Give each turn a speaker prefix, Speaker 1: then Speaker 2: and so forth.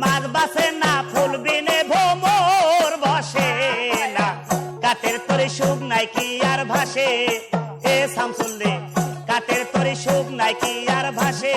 Speaker 1: মাছ বাসে না ফুল বিনে ভোমর বসে না কাতের তরি সুখ নাই কি আর ভাসে এ শামসুল্লে কাতের তরি সুখ নাই কি আর ভাসে